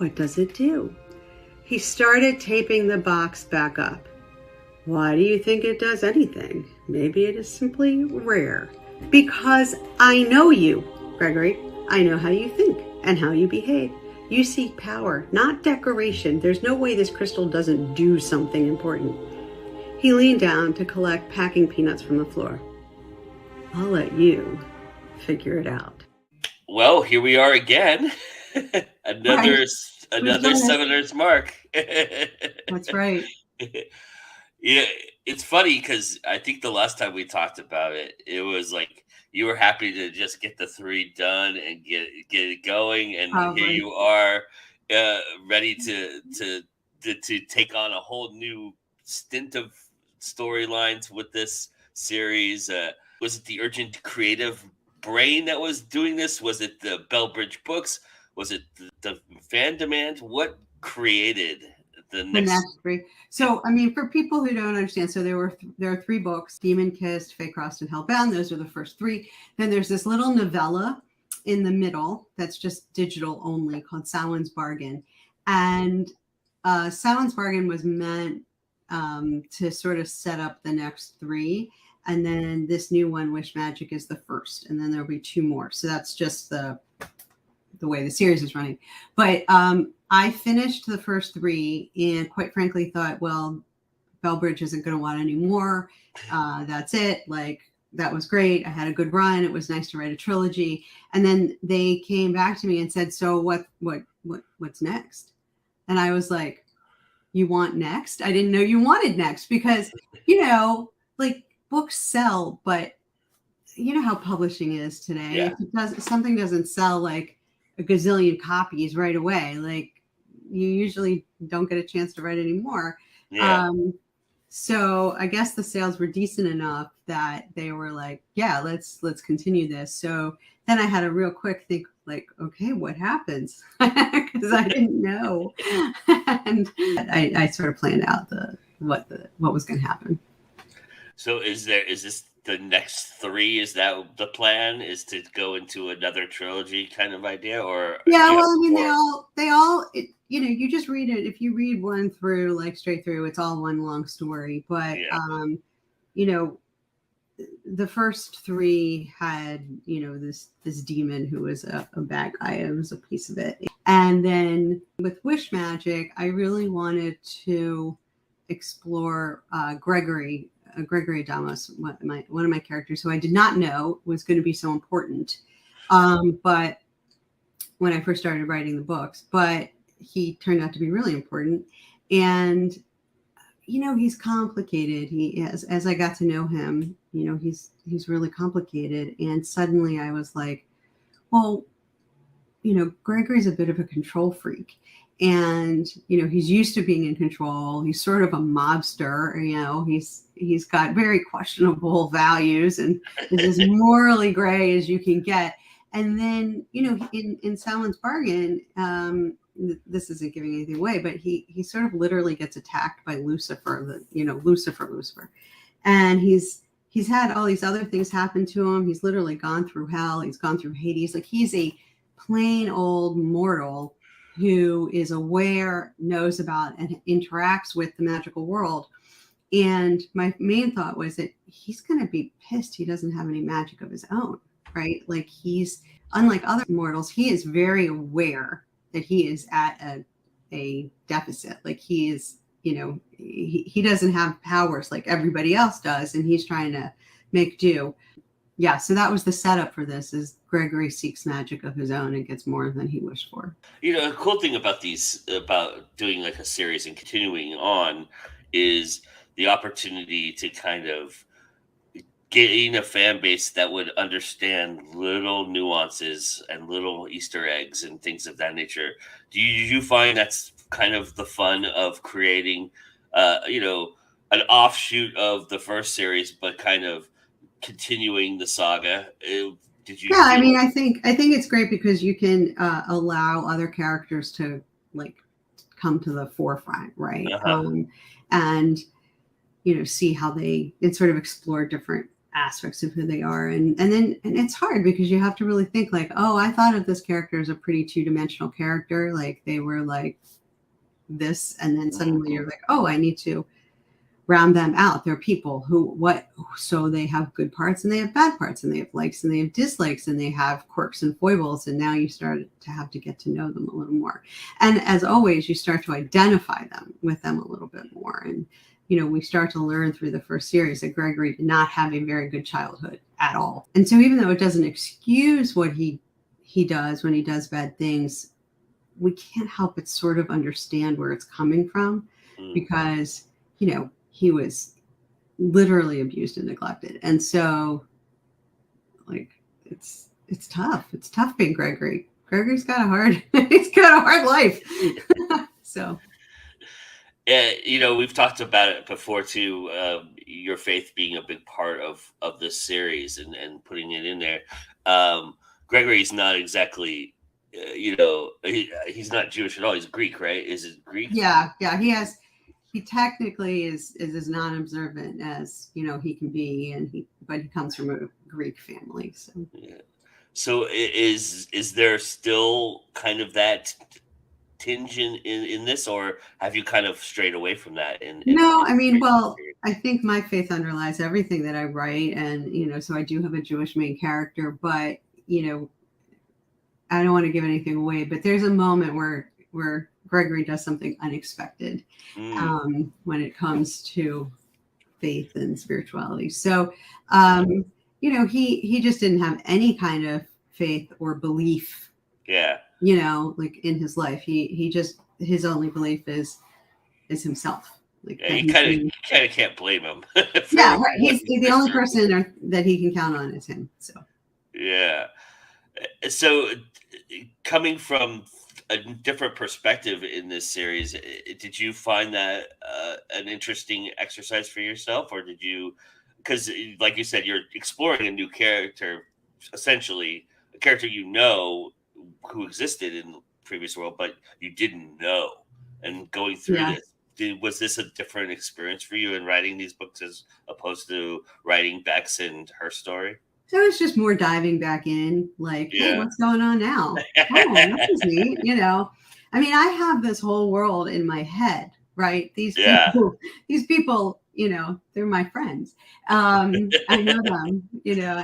What does it do? He started taping the box back up. Why do you think it does anything? Maybe it is simply rare. Because I know you, Gregory. I know how you think and how you behave. You seek power, not decoration. There's no way this crystal doesn't do something important. He leaned down to collect packing peanuts from the floor. I'll let you figure it out. Well, here we are again. another Right. another Summoner's Mark. That's right. Yeah, it's funny because I think the last time we talked about it, it was like you were happy to just get the 3 done and get it going, and here Probably. you are, ready to take on a whole new stint of storylines with this series. Was it the Urgent Creative Brain that was doing this? Was it the Bellbridge Books? Was it the fan demand? What created the next 3? So, I mean, for people who don't understand, so there are 3 books: Demon Kissed, Fate Crossed, and Hellbound. Those are the first 3. Then there's this little novella in the middle that's just digital only called Samhain's Bargain, and Samhain's Bargain was meant to sort of set up the next 3. And then this new one, Wish Magic, is the first, and then there'll be 2 more. So that's just the way the series is running. But I finished the first 3 and quite frankly thought, well, Bellbridge isn't going to want any more. That's it. Like, that was great. I had a good run. It was nice to write a trilogy. And then they came back to me and said, so what's next? And I was like, you want next? I didn't know you wanted next because, like, books sell, but you know how publishing is today. Yeah. If something doesn't sell like a gazillion copies right away, like, you usually don't get a chance to write anymore. Yeah. So I guess the sales were decent enough that they were like, yeah, let's continue this. So then I had a real quick think, like, okay, what happens? Because I didn't know. And I sort of planned out what was going to happen. So is this the next 3? Is that the plan? Is to go into another trilogy kind of idea, or yeah? Well, I mean, they all. You just read it. If you read one through, like, straight through, it's all one long story. But the first 3 had this demon who was a bad guy. It was a piece of it. And then with Wish Magic, I really wanted to explore Gregory Adamos, one of my characters, who I did not know was going to be so important. But when I first started writing the books, but he turned out to be really important. And he's complicated. He, as I got to know him, he's really complicated. And suddenly I was like, well, Gregory's a bit of a control freak. And, he's used to being in control. He's sort of a mobster. He's got very questionable values and is as morally gray as you can get. And then, in Samhain's Bargain, this isn't giving anything away, but he sort of literally gets attacked by Lucifer, Lucifer. And he's had all these other things happen to him. He's literally gone through hell. He's gone through Hades. Like, he's a plain old mortal who is aware, knows about, and interacts with the magical world. And my main thought was that he's going to be pissed he doesn't have any magic of his own, right? Like, he's, unlike other mortals, he is very aware that he is at a deficit. Like, he is, he doesn't have powers like everybody else does, and he's trying to make do. Yeah, so that was the setup for this, is Gregory seeks magic of his own and gets more than he wished for. A cool thing about doing like a series and continuing on is the opportunity to kind of getting a fan base that would understand little nuances and little Easter eggs and things of that nature. Do you find that's kind of the fun of creating, an offshoot of the first series, but kind of continuing the saga? Did you? Yeah, I mean, I think it's great because you can allow other characters to, like, come to the forefront, right? Uh-huh. And see how they sort of explore different aspects of who they are. And it's hard because you have to really think like, oh, I thought of this character as a pretty two-dimensional character. Like they were like this. And then suddenly you're like, oh, I need to round them out. They're people so they have good parts and they have bad parts and they have likes and they have dislikes and they have quirks and foibles. And now you start to have to get to know them a little more. And as always, you start to identify them with them a little bit more. And, we start to learn through the first series that Gregory did not have a very good childhood at all. And so even though it doesn't excuse what he does when he does bad things, we can't help but sort of understand where it's coming from because, he was literally abused and neglected. And so like, it's tough. It's tough being Gregory. Gregory's got he's got a hard life. So. We've talked about it before too, your faith being a big part of this series and putting it in there. Gregory's not exactly, he's not Jewish at all. He's Greek, right? Is it Greek? Yeah. He technically is as non-observant as, he can be. But he comes from a Greek family. So, yeah. So is there still kind of that tinge in this, or have you kind of strayed away from that? No, I mean, well, I think my faith underlies everything that I write, and so I do have a Jewish main character, but I don't want to give anything away, but there's a moment where Gregory does something unexpected when it comes to faith and spirituality. So he just didn't have any kind of faith or belief. Yeah. Like in his life, he just, his only belief is himself. Like you kind of can't blame him. Yeah, right. He's the only person that he can count on is him. So yeah. So coming from a different perspective in this series, did you find that an interesting exercise for yourself, or did you? Because, like you said, you're exploring a new character, essentially a character who existed in the previous world, but you didn't know. And going through this, was this a different experience for you in writing these books as opposed to writing Becks and her story? So it's just more diving back in, like, hey, what's going on now? Oh, this is neat. I mean, I have this whole world in my head, right? These people, they're my friends. I know them,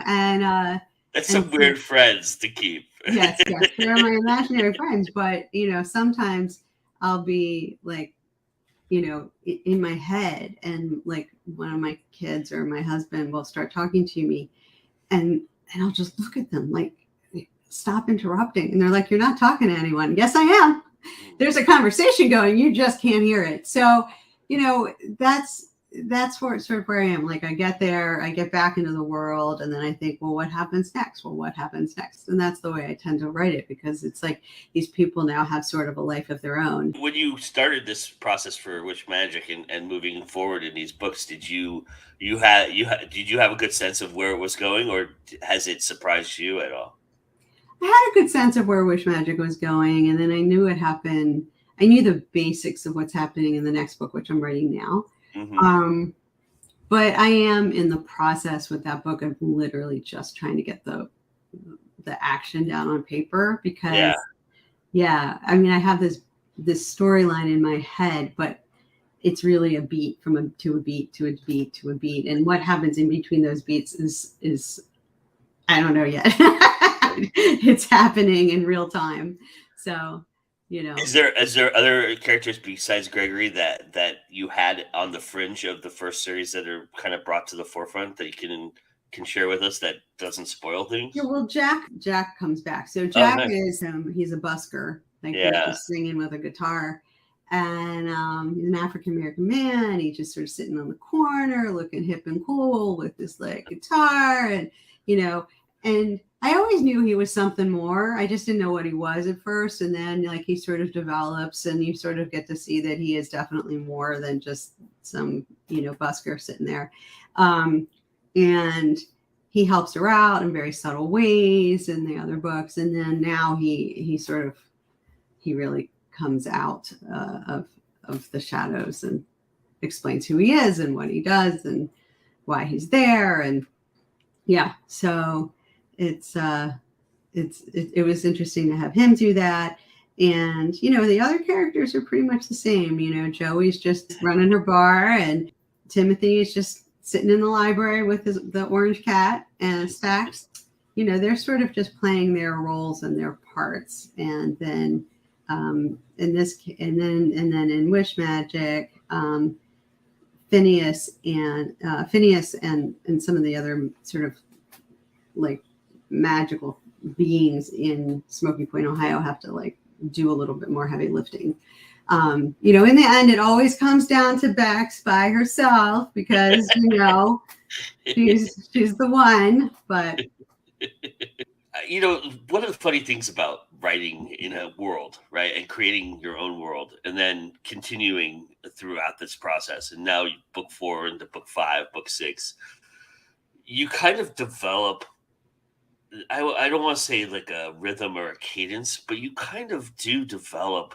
and that's some weird friends to keep. Yes, they're my imaginary friends. But sometimes I'll be like, in my head, and like one of my kids or my husband will start talking to me, and I'll just look at them like, stop interrupting. And they're like, you're not talking to anyone. Yes, I am. There's a conversation going. You just can't hear it. So, that's sort of where I am. Like I get there, I get back into the world, and then I think, well, what happens next? And that's the way I tend to write it, because it's like these people now have sort of a life of their own. When you started this process for Witch Magic and moving forward in these books, did you have a good sense of where it was going, or has it surprised you at all? I had a good sense of where Witch Magic was going, and then I knew it happened. I knew the basics of what's happening in the next book, which I'm writing now. Mm-hmm. But I am in the process with that book of literally just trying to get the action down on paper, because I mean, I have this storyline in my head, but it's really a beat to a beat to a beat to a beat, and what happens in between those beats is I don't know yet. It's happening in real time. So, Is there other characters besides Gregory that you had on the fringe of the first series that are kind of brought to the forefront that you can share with us that doesn't spoil things? Yeah, well, Jack comes back. So Jack is he's a busker, like he's just singing with a guitar, and he's an African American man. He's just sort of sitting on the corner, looking hip and cool with this like guitar, and and I always knew he was something more. I just didn't know what he was at first. And then like he sort of develops, and you sort of get to see that he is definitely more than just some, busker sitting there. And he helps her out in very subtle ways in the other books. And then now he really comes out of the shadows and explains who he is and what he does and why he's there. And Yeah. So it was interesting to have him do that. And, the other characters are pretty much the same. Joey's just running her bar, and Timothy is just sitting in the library with the orange cat, and Stacks, they're sort of just playing their roles and their parts. And then in Wish Magic, Phineas and some of the other sort of like magical beings in Smoky Point, Ohio, have to like do a little bit more heavy lifting. In the end, it always comes down to Becks by herself because she's the one. But one of the funny things about writing in a world, right, and creating your own world, and then continuing throughout this process, and now book 4 into book 5, book 6, you kind of develop. I don't want to say like a rhythm or a cadence, but you kind of do develop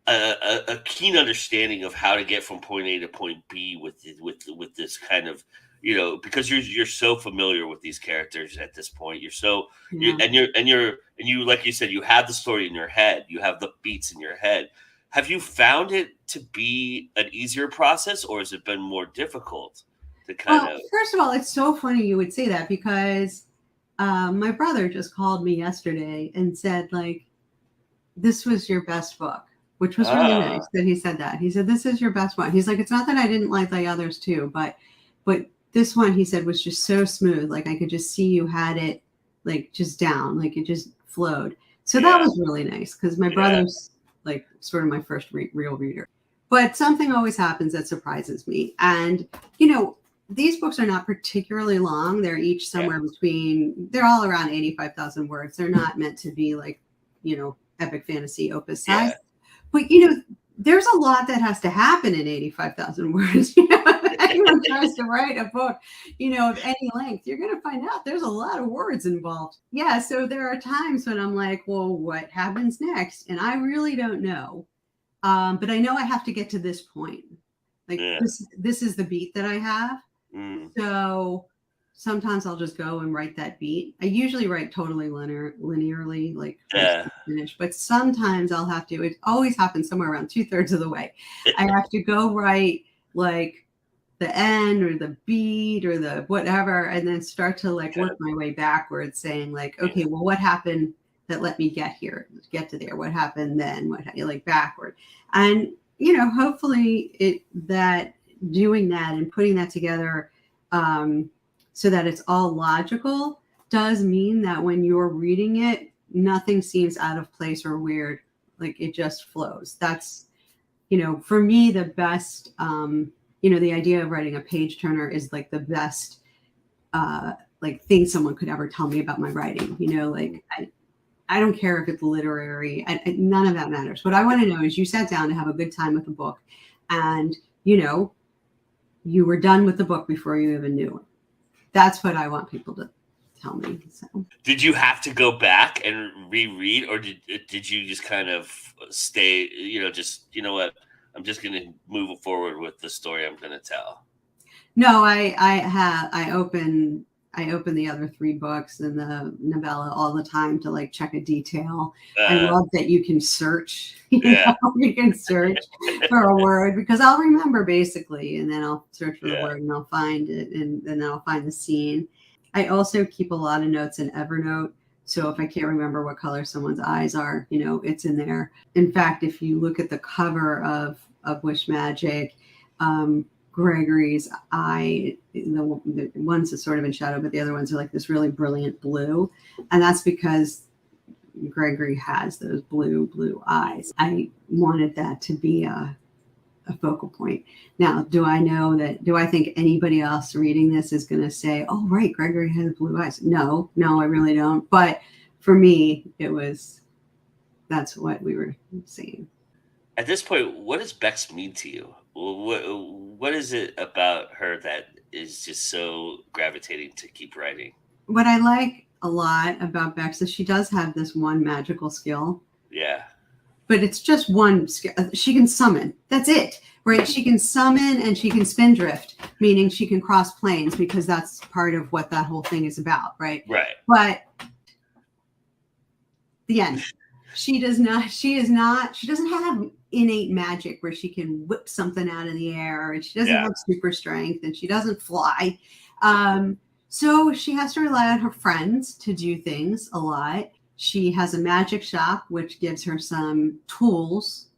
a keen understanding of how to get from point A to point B with this kind of, because you're so familiar with these characters at this point. You're so you like you said, you have the story in your head, you have the beats in your head. Have you found it to be an easier process, or has it been more difficult to kind of? First of all, it's so funny you would say that because my brother just called me yesterday and said, like, this was your best book, which was really nice that he said that. He said, this is your best one. He's like, it's not that I didn't like the others too, but this one, he said, was just so smooth. Like, I could just see you had it like just down, like it just flowed. So that was really nice because my brother's like sort of my first real reader. But something always happens that surprises me. And, these books are not particularly long. They're each somewhere between, they're all around 85,000 words. They're not meant to be like, epic fantasy opus size. Yeah. But, there's a lot that has to happen in 85,000 words. If anyone tries to write a book, of any length, you're going to find out there's a lot of words involved. Yeah. So there are times when I'm like, well, what happens next? And I really don't know. But I know I have to get to this point. Like this is the beat that I have. So sometimes I'll just go and write that beat. I usually write totally linearly, like finish. But sometimes I'll have to. It always happens somewhere around 2/3 of the way. I have to go write like the end or the beat or the whatever, and then start to like work my way backwards, saying like, okay, well, what happened that let me get to there? What happened then? What like backward? And hopefully that doing that and putting that together so that it's all logical does mean that when you're reading it, nothing seems out of place or weird. Like it just flows. That's, for me, the best, the idea of writing a page turner is like the best like thing someone could ever tell me about my writing. Like I don't care if it's literary. None of that matters. What I want to know is you sat down to have a good time with the book, and you were done with the book before you even knew it. That's what I want people to tell me. So. Did you have to go back and reread, or did you just kind of stay? What? I'm just going to move forward with the story I'm going to tell. No, I open the other 3 books and the novella all the time to like check a detail. I love that you can search. You can search for a word because I'll remember basically, and then I'll search for the word and I'll find it, and then I'll find the scene. I also keep a lot of notes in Evernote. So if I can't remember what color someone's eyes are, it's in there. In fact, if you look at the cover of Wish Magic, Gregory's eye, the ones are sort of in shadow, but the other ones are like this really brilliant blue. And that's because Gregory has those blue eyes. I wanted that to be a focal point. Now, do I think anybody else reading this is going to say, oh, right, Gregory has blue eyes? No, I really don't. But for me, that's what we were seeing. At this point, what does Becks mean to you? What is it about her that is just so gravitating to keep writing? What I like a lot about Becks is she does have this one magical skill. Yeah. But it's just one skill. She can summon. That's it, right? She can summon and she can spindrift. meaning she can cross planes because that's part of what that whole thing is about, right? Right. But the end. She doesn't have innate magic where she can whip something out of the air, and she doesn't have super strength, and she doesn't fly. So she has to rely on her friends to do things a lot. She has a magic shop, which gives her some tools,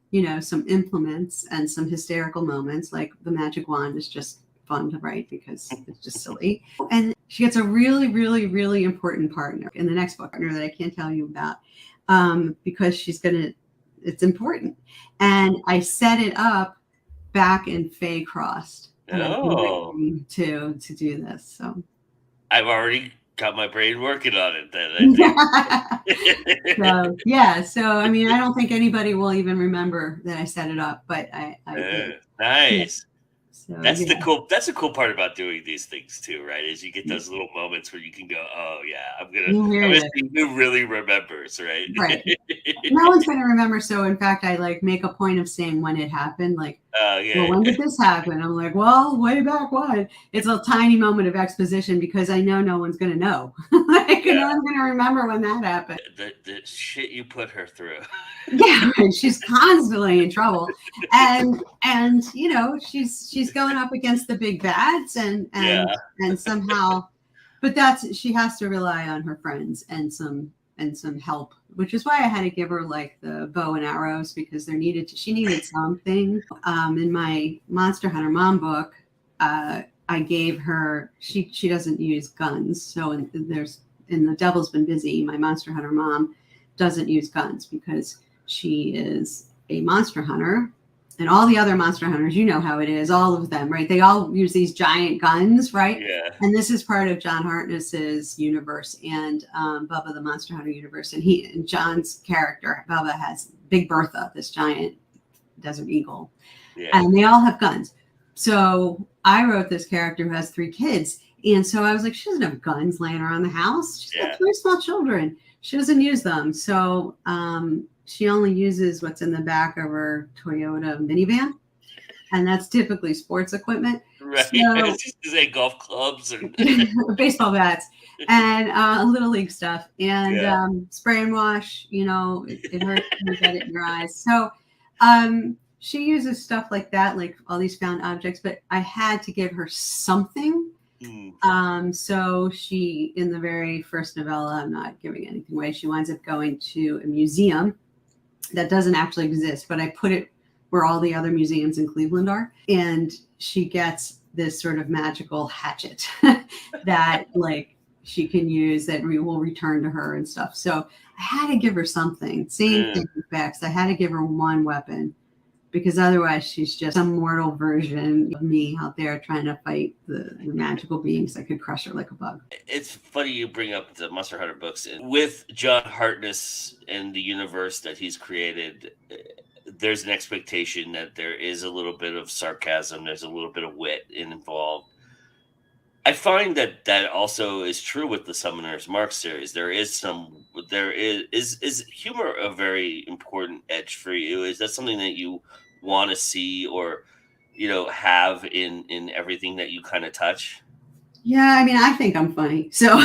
some implements and some hysterical moments. Like the magic wand is just fun to write because it's just silly. And she gets a really, really, really important partner in the next book, partner that I can't tell you about. Because it's important. And I set it up back in Fey Crossed. And I've been waiting to do this. So I've already got my brain working on it then, I think. So I mean, I don't think anybody will even remember that I set it up, but I did. Nice. So, that's the cool part about doing these things too, right? Is you get those little moments where you can go, oh yeah, I'm gonna see who really remembers, right? Right. No one's gonna remember. So in fact, I make a point of saying when it happened. When did this happen? I'm like, well, way back when. It's a tiny moment of exposition because I know no one's gonna know. No one's gonna remember when that happened. The shit you put her through. Yeah, she's constantly in trouble, and she's going up against the big bads, and somehow, but she has to rely on her friends and some help, which is why I had to give her the bow and arrows because she needed something. In my Monster Hunter Mom book, I gave her she doesn't use guns, so in The Devil's Been Busy, my Monster Hunter Mom doesn't use guns because she is a monster hunter, and all the other monster hunters, you know how it is, all of them, right? They all use these giant guns, right? Yeah. And this is part of John Hartness's universe and Bubba the Monster Hunter universe. And John's character, Bubba, has Big Bertha, this giant desert eagle. Yeah. And they all have guns. So I wrote this character who has 3 kids. And so I was like, she doesn't have guns laying around the house. She's got 3 small children. She doesn't use them. So she only uses what's in the back of her Toyota minivan. And that's typically sports equipment. Right. So, say golf clubs or baseball bats and Little League stuff. And spray and wash, it hurts when you get it in your eyes. So she uses stuff like that, like all these found objects. But I had to give her something. So she, in the very first novella, I'm not giving anything away, she winds up going to a museum that doesn't actually exist, but I put it where all the other museums in Cleveland are. And she gets this sort of magical hatchet that she can use that will return to her and stuff. So I had to give her something. Same thing with Becks. I had to give her one weapon because otherwise she's just some mortal version of me out there trying to fight the magical beings that could crush her like a bug. It's funny you bring up the Monster Hunter books. With John Hartness and the universe that he's created, there's an expectation that there is a little bit of sarcasm, there's a little bit of wit involved. I find that also is true with the Summoner's Mark series. There is humor a very important edge for you? Is that something that you want to see or have in everything that you kind of touch? Yeah, I mean, I think I'm funny, so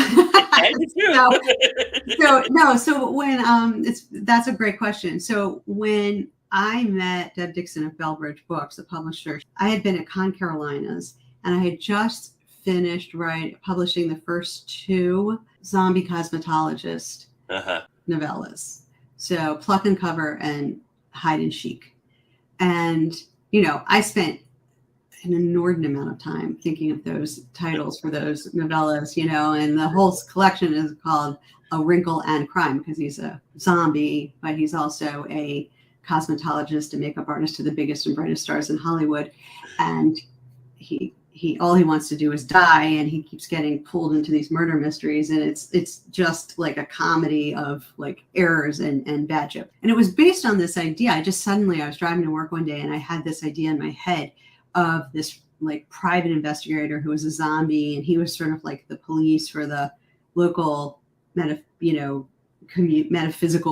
so when that's a great question. So when I met Deb Dixon of Bellbridge Books, the publisher, I had been at Con Carolinas and I had just finished publishing the first 2 zombie cosmetologist novellas. So Pluck and Cover and Hide and Chic. And, I spent an inordinate amount of time thinking of those titles for those novellas, and the whole collection is called A Wrinkle and Crime because he's a zombie, but he's also a cosmetologist and makeup artist to the biggest and brightest stars in Hollywood. And he all he wants to do is die, and he keeps getting pulled into these murder mysteries, and it's just like a comedy of errors and bad jokes. And it was based on this idea. I was driving to work one day and I had this idea in my head of this private investigator who was a zombie, and he was sort of like the police for the local metaphysical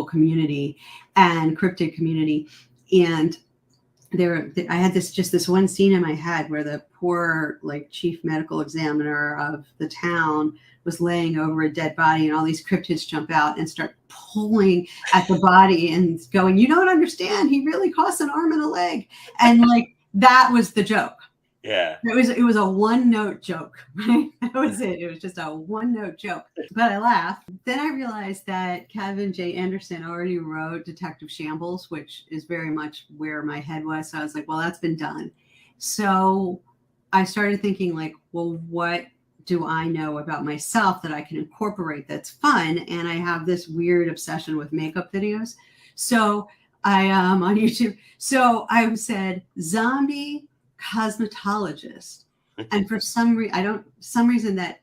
community and cryptid community. And I had this one scene in my head where the poor like chief medical examiner of the town was laying over a dead body, and all these cryptids jump out and start pulling at the body and going, "You don't understand. He really costs an arm and a leg." And like that was the joke. Yeah. It was a one-note joke, right? That was it. It was just a one-note joke. But I laughed. Then I realized that Kevin J. Anderson already wrote Detective Shambles, which is very much where my head was. So I was like, well, that's been done. So I started thinking like, well, what do I know about myself that I can incorporate that's fun? And I have this weird obsession with makeup videos. So I on YouTube. So I said zombie cosmetologist, and for some reason that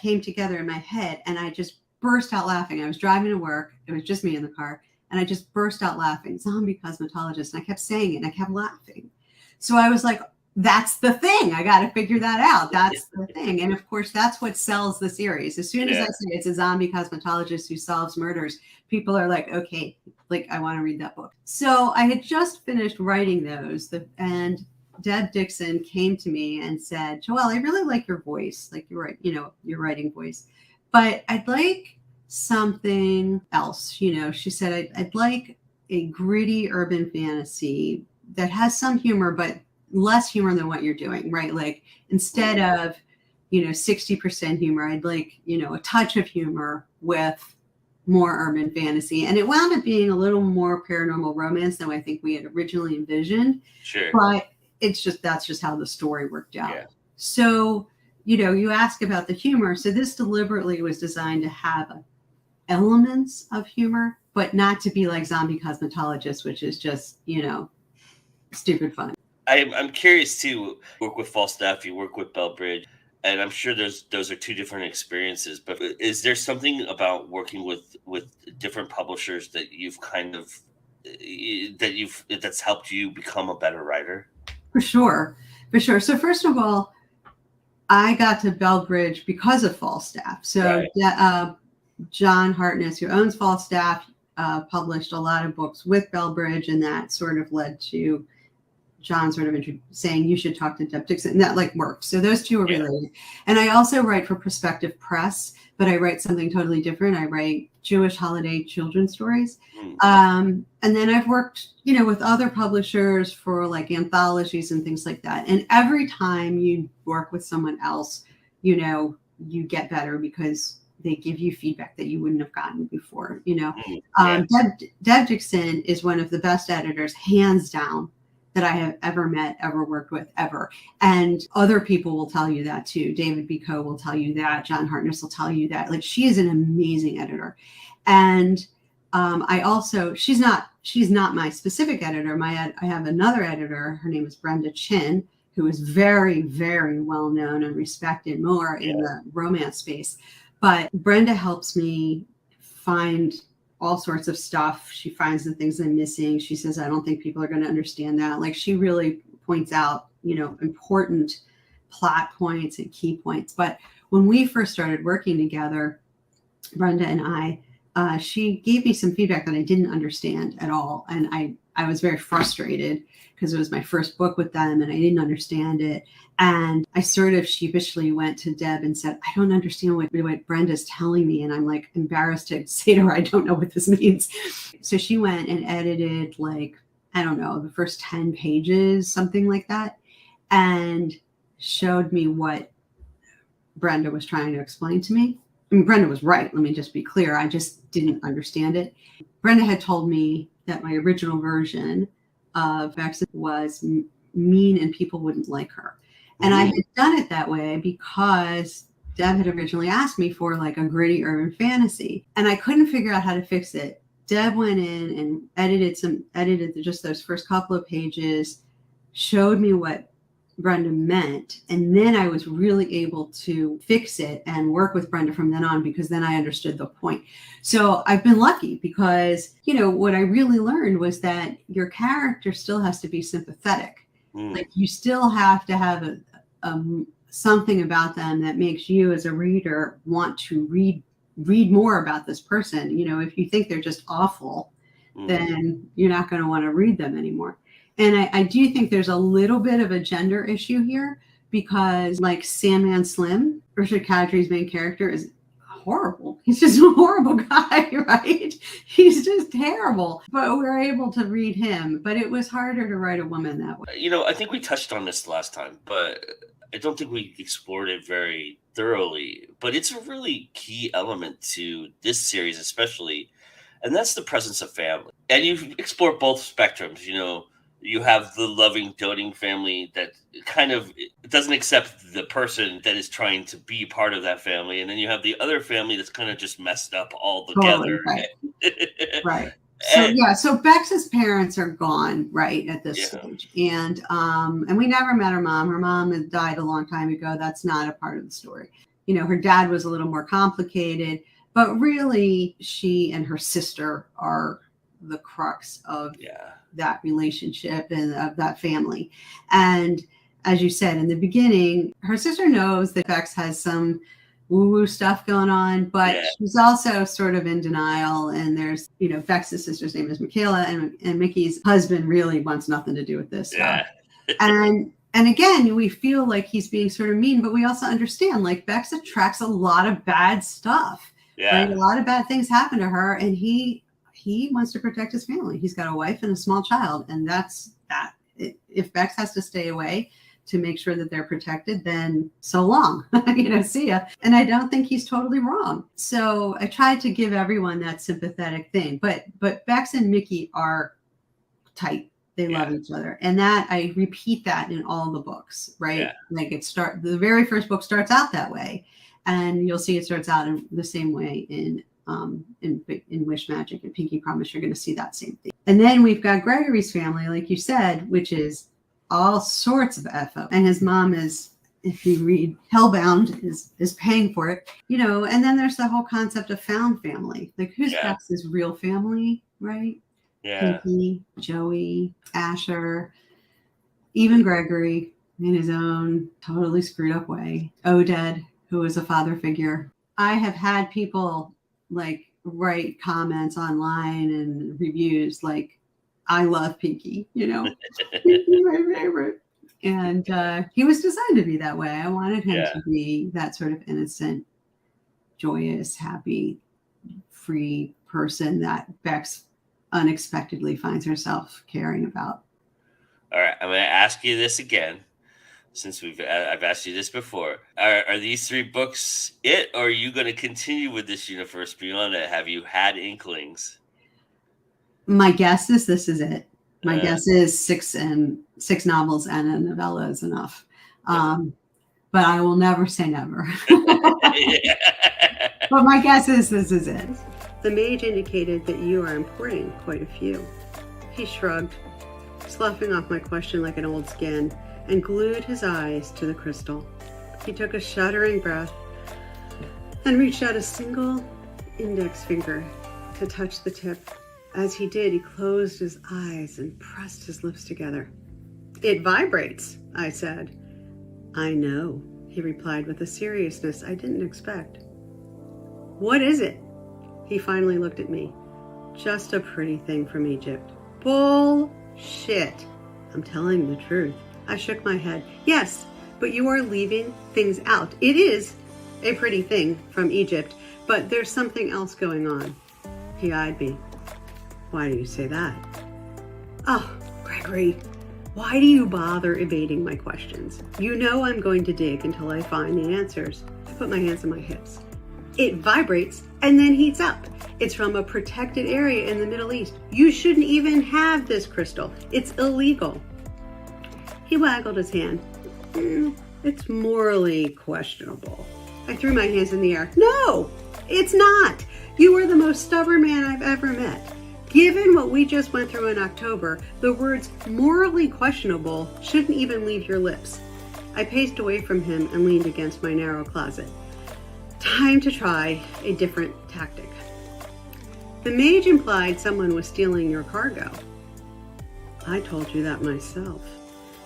came together in my head, and I just burst out laughing. I was driving to work, it was just me in the car, and I just burst out laughing. Zombie cosmetologist, and I kept saying it and I kept laughing. So I was like, that's the thing, I got to figure that out. That's the thing. And of course that's what sells the series. As soon as I say it's a zombie cosmetologist who solves murders, people are like, okay, like I want to read that book. So I had just finished writing those, and Deb Dixon came to me and said, Joelle, I really like your voice, like your writing voice, but I'd like something else. She said, I'd like a gritty urban fantasy that has some humor, but less humor than what you're doing, right? Like instead of, 60% humor, I'd like, a touch of humor with more urban fantasy. And it wound up being a little more paranormal romance than I think we had originally envisioned. Sure. But that's just how the story worked out. Yeah. So, you ask about the humor. So this deliberately was designed to have elements of humor, but not to be like Zombie Cosmetologist, which is just, stupid fun. I'm curious to work with Falstaff, you work with Bellbridge, and I'm sure those are two different experiences. But is there something about working with different publishers that you've kind of that's helped you become a better writer? For sure. So first of all, I got to Bellbridge because of Falstaff. So right. John Hartness, who owns Falstaff, published a lot of books with Bellbridge, and that sort of led to John sort of saying you should talk to Deb Dixon, and that like worked. So those two are related. And I also write for Perspective Press, but I write something totally different. I write Jewish holiday children's stories. And then I've worked, with other publishers for like anthologies and things like that. And every time you work with someone else, you get better because they give you feedback that you wouldn't have gotten before, Deb Dixon is one of the best editors, hands down, that I have ever met, ever worked with, ever. And other people will tell you that too. David B. Coe will tell you that. John Hartness will tell you that. Like, she is an amazing editor. And she's not my specific editor. I have another editor. Her name is Brenda Chin, who is very, very well known and respected more in the romance space. But Brenda helps me find all sorts of stuff. She finds the things I'm missing. She says, I don't think people are going to understand that. Like, she really points out, important plot points and key points. But when we first started working together, Brenda and I, she gave me some feedback that I didn't understand at all. And I was very frustrated because it was my first book with them and I didn't understand it. And I sort of sheepishly went to Deb and said, I don't understand what Brenda's telling me. And I'm like embarrassed to say to her, I don't know what this means. So she went and edited the first 10 pages, something like that, and showed me what Brenda was trying to explain to me. I mean, Brenda was right. Let me just be clear. I just didn't understand it. Brenda had told me that my original version of Becks was mean and people wouldn't like her. And I had done it that way because Deb had originally asked me for like a gritty urban fantasy, and I couldn't figure out how to fix it. Deb went in and edited just those first couple of pages, showed me what Brenda meant, and then I was really able to fix it and work with Brenda from then on, because then I understood the point. So I've been lucky because, what I really learned was that your character still has to be sympathetic. Like, you still have to have something about them that makes you as a reader want to read more about this person. If you think they're just awful, then you're not going to want to read them anymore. And I do think there's a little bit of a gender issue here because, like Sandman Slim, Richard Kadri's main character is horrible. He's just a horrible guy, right? He's just terrible. But we're able to read him. But it was harder to write a woman that way. You know, I think we touched on this last time, but I don't think we explored it very thoroughly. But it's a really key element to this series, especially, and that's the presence of family. And you explore both spectrums, you know. You have the loving, doting family that kind of doesn't accept the person that is trying to be part of that family. And then you have the other family that's kind of just messed up all together. Totally, right. So Becks's parents are gone, right, at this stage. And we never met her mom. Her mom had died a long time ago. That's not a part of the story. You know, her dad was a little more complicated, but really she and her sister are the crux of that relationship and of that family. And as you said in the beginning, her sister knows that Becks has some woo-woo stuff going on, but she's also sort of in denial. And there's, you know, Becks's sister's name is Michaela, and Mickey's husband really wants nothing to do with this stuff. And again, we feel like he's being sort of mean, but we also understand like Becks attracts a lot of bad stuff. Right? A lot of bad things happen to her, and he wants to protect his family. He's got a wife and a small child, and that's that. If Becks has to stay away to make sure that they're protected, then so long, you know, see ya. And I don't think he's totally wrong. So I tried to give everyone that sympathetic thing, but Becks and Mickey are tight. They love each other. And that I repeat that in all the books, right? Like the very first book starts out that way. And you'll see it starts out in the same way in Wish Magic and Pinky Promise. You're going to see that same thing. And then we've got Gregory's family, like you said, which is all sorts of FO. And his mom is, if you read Hellbound, is paying for it, you know. And then there's the whole concept of found family. Like who's Becks's real family, right? Pinky, Joey, Asher, even Gregory in his own totally screwed up way. Oded, who is a father figure. I have had people like write comments online and reviews like, I love Pinky, you know, Pinky, my favorite. And he was designed to be that way. I wanted him to be that sort of innocent, joyous, happy, free person that Becks unexpectedly finds herself caring about. All right, I'm going to ask you this again. Since I've asked you this before, are these 3 books it, or are you going to continue with this universe beyond it? Have you had inklings? My guess is this is it. My guess is 6 novels and a novella is enough. But I will never say never. But my guess is this is it. The mage indicated that you are importing quite a few. He shrugged, sloughing off my question like an old skin, and glued his eyes to the crystal. He took a shuddering breath and reached out a single index finger to touch the tip. As he did, he closed his eyes and pressed his lips together. It vibrates, I said. I know, he replied with a seriousness I didn't expect. What is it? He finally looked at me. Just a pretty thing from Egypt. Bullshit. I'm telling the truth. I shook my head. Yes, but you are leaving things out. It is a pretty thing from Egypt, but there's something else going on. He eyed me. Why do you say that? Oh, Gregory, why do you bother evading my questions? You know I'm going to dig until I find the answers. I put my hands on my hips. It vibrates and then heats up. It's from a protected area in the Middle East. You shouldn't even have this crystal. It's illegal. He waggled his hand. It's morally questionable. I threw my hands in the air. No, it's not. You are the most stubborn man I've ever met. Given what we just went through in October, the words morally questionable shouldn't even leave your lips. I paced away from him and leaned against my narrow closet. Time to try a different tactic. The mage implied someone was stealing your cargo. I told you that myself.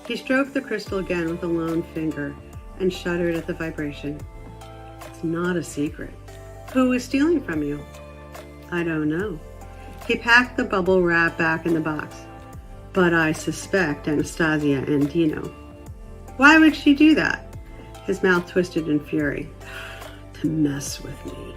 He stroked the crystal again with a lone finger and shuddered at the vibration. It's not a secret. Who is stealing from you? I don't know. He packed the bubble wrap back in the box. but I suspect Anastasia and Dino. Why would she do that? His mouth twisted in fury. To mess with me.